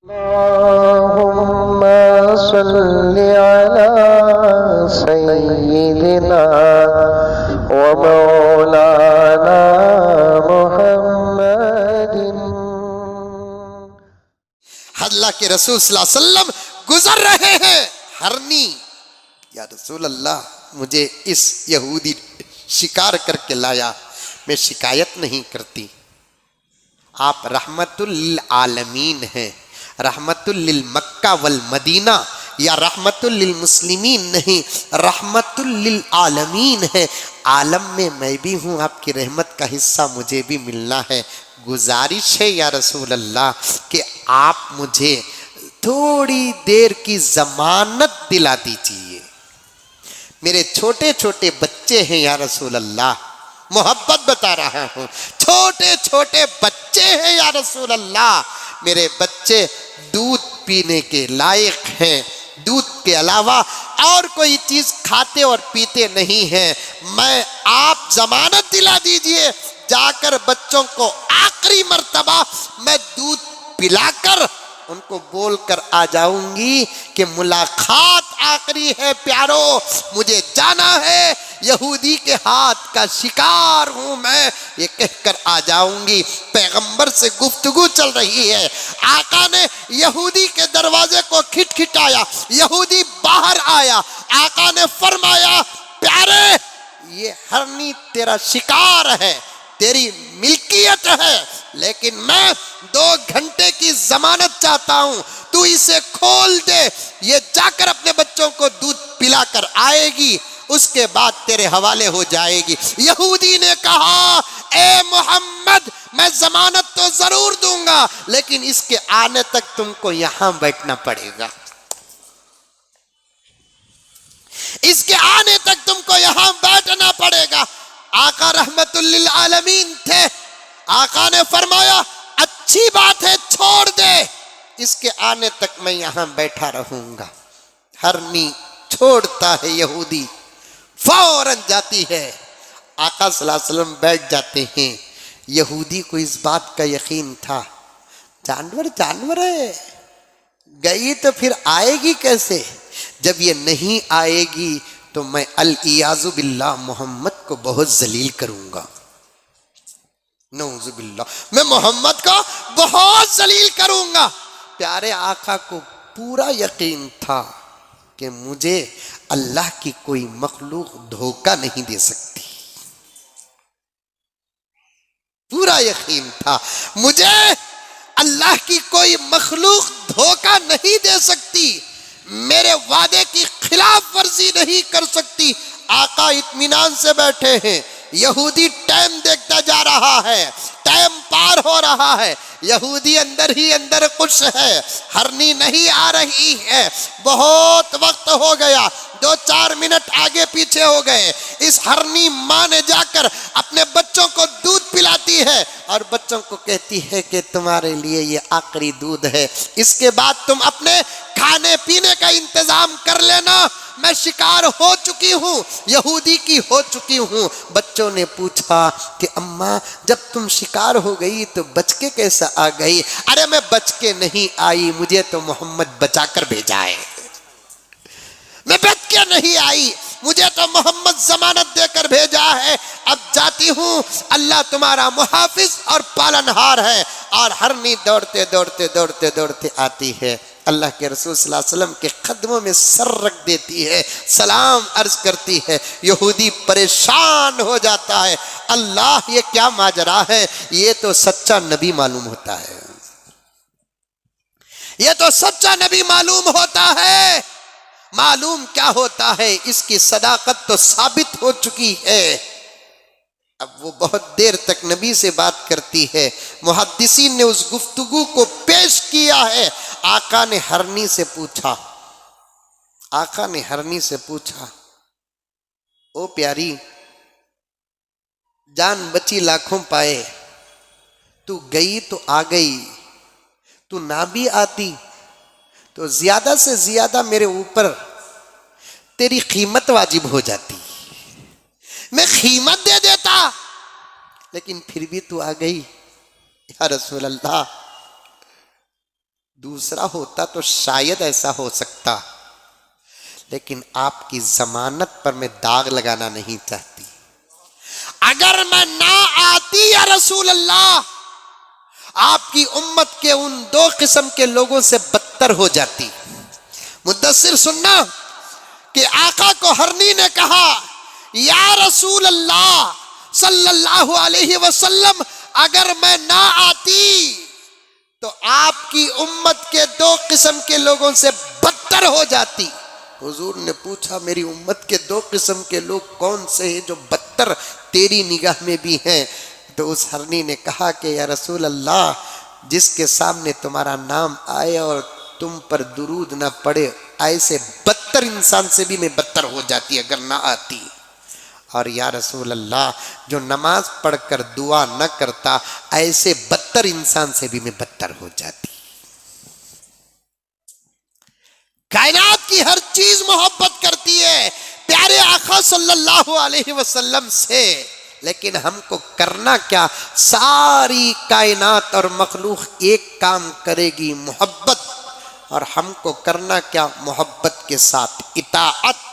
اللهم صل على سيدنا ومولانا محمد۔ اللہ کے رسول صلی اللہ علیہ وسلم گزر رہے ہیں، ہرنی یا رسول اللہ مجھے اس یہودی شکار کر کے لایا، میں شکایت نہیں کرتی، آپ رحمت للعالمین ہیں، رحمت للمکہ والمدینہ، یا رحمت للمسلمین نہیں، رحمت للعالمین ہے، عالم میں میں بھی ہوں، آپ کی رحمت کا حصہ مجھے بھی ملنا ہے، گزارش ہے یا رسول اللہ کہ آپ مجھے تھوڑی دیر کی ضمانت دلا دیجیے، میرے چھوٹے چھوٹے بچے ہیں یا رسول اللہ، محبت بتا رہا ہوں، چھوٹے چھوٹے بچے ہیں یا رسول اللہ، میرے بچے دودھ پینے کے لائق ہیں، دودھ کے علاوہ اور کوئی چیز کھاتے اور پیتے نہیں ہیں، میں آپ ضمانت دلا دیجئے، جا کر بچوں کو آخری مرتبہ میں دودھ پلا کر ان کو بول کر آ جاؤں گی کہ ملاقات آخری ہے پیارو، مجھے جانا ہے، یہودی کے ہاتھ کا شکار ہوں میں، یہ کہہ کر آ جاؤں گی۔ پیغمبر سے گفتگو چل رہی ہے، آقا نے یہودی کے دروازے کو کھٹکھٹایا، یہودی باہر آیا، آقا نے فرمایا پیارے یہ ہرنی تیرا شکار ہے، تیری ملکیت ہے، لیکن میں 2 گھنٹے کی ضمانت چاہتا ہوں، تو اسے کھول دے، یہ جا کر اپنے بچوں کو دودھ پلا کر آئے گی، اس کے بعد تیرے حوالے ہو جائے گی۔ یہودی نے کہا اے محمد میں ضمانت تو ضرور دوں گا، لیکن اس کے آنے تک تم کو یہاں بیٹھنا پڑے گا، اس کے آنے تک تم کو یہاں بیٹھنا پڑے گا۔ آقا رحمت للعالمین تھے، آقا نے فرمایا اچھی بات ہے چھوڑ دے، اس کے آنے تک میں یہاں بیٹھا رہوں گا۔ ہرنی چھوڑتا ہے یہودی، فوراً جاتی ہے، آقا صلی اللہ علیہ وسلم بیٹھ جاتے ہیں۔ یہودی کو اس بات کا یقین تھا، جانور ہے، گئی تو پھر آئے گی کیسے؟ جب یہ نہیں آئے گی تو میں العیاذ باللہ محمد کو بہت ذلیل کروں گا، نعوذ باللہ میں محمد کو بہت ذلیل کروں گا۔ پیارے آقا کو پورا یقین تھا کہ مجھے اللہ کی کوئی مخلوق دھوکہ نہیں دے سکتی، پورا یقین تھا مجھے اللہ کی کوئی مخلوق دھوکہ نہیں دے سکتی، میرے وعدے کی خلاف ورزی نہیں کر سکتی۔ آقا اطمینان سے بیٹھے ہیں، یہودی ٹائم دیکھتا جا رہا ہے، ٹائم پار ہو رہا ہے، یہودی اندر ہی اندر خوش ہے، ہرنی نہیں آ رہی ہے، بہت وقت ہو گیا، 2-4 منٹ آگے پیچھے ہو گئے، اس ہرنی ماں نے جا کر اپنے بچوں کو دودھ پلاتی ہے اور بچوں کو کہتی ہے کہ تمہارے لیے یہ آخری دودھ ہے، اس کے بعد تم اپنے کھانے پینے کا انتظام کر لینا، میں شکار ہو چکی ہوں، یہودی کی ہو چکی ہوں۔ بچوں نے پوچھا کہ اماں جب تم شکار ہو گئی تو بچ کے کیسا آ گئی؟ ارے میں بچ کے نہیں آئی، مجھے تو محمد بچا کر بھیجا ہے، میں بچ کے نہیں آئی، مجھے تو محمد ضمانت دے کر بھیجا ہے، اب جاتی ہوں، اللہ تمہارا محافظ اور پالنہار ہے۔ اور ہرنی دوڑتے دوڑتے دوڑتے دوڑتے آتی ہے، اللہ کے رسول صلی اللہ علیہ وسلم کے قدموں میں سر رکھ دیتی ہے، سلام عرض کرتی ہے، یہودی پریشان ہو جاتا ہے، اللہ یہ کیا ماجرا ہے، یہ تو سچا نبی معلوم ہوتا ہے، یہ تو سچا نبی معلوم ہوتا ہے۔ معلوم کیا ہوتا ہے، اس کی صداقت تو ثابت ہو چکی ہے۔ اب وہ بہت دیر تک نبی سے بات کرتی ہے، محدثین نے اس گفتگو کو پیش کیا ہے۔ آقا نے ہرنی سے پوچھا، آقا نے ہرنی سے پوچھا او پیاری جان بچی لاکھوں پائے، تو گئی تو آ گئی، تو نہ بھی آتی تو زیادہ سے زیادہ میرے اوپر تیری قیمت واجب ہو جاتی، میں قیمت دے دیتا، لیکن پھر بھی تو آ گئی، یا رسول اللہ دوسرا ہوتا تو شاید ایسا ہو سکتا، لیکن آپ کی ضمانت پر میں داغ لگانا نہیں چاہتی۔ اگر میں نہ آتی یا رسول اللہ، آپ کی امت کے ان دو قسم کے لوگوں سے بدتر ہو جاتی۔ مدثر سننا کہ آقا کو ہرنی نے کہا یا رسول اللہ صلی اللہ علیہ وسلم، اگر میں نہ آتی تو آپ کی امت کے دو قسم کے لوگوں سے بدتر ہو جاتی۔ حضور نے پوچھا میری امت کے دو قسم کے لوگ کون سے ہیں جو بدتر تیری نگاہ میں بھی ہیں؟ تو اس ہرنی نے کہا کہ یا رسول اللہ، جس کے سامنے تمہارا نام آئے اور تم پر درود نہ پڑے، ایسے بدتر انسان سے بھی میں بدتر ہو جاتی اگر نہ آتی۔ اور یا رسول اللہ، جو نماز پڑھ کر دعا نہ کرتا، ایسے بدتر انسان سے بھی میں بدتر ہو جاتی۔ کائنات کی ہر چیز محبت کرتی ہے پیارے آقا صلی اللہ علیہ وسلم سے، لیکن ہم کو کرنا کیا؟ ساری کائنات اور مخلوق ایک کام کرے گی، محبت، اور ہم کو کرنا کیا؟ محبت کے ساتھ اطاعت۔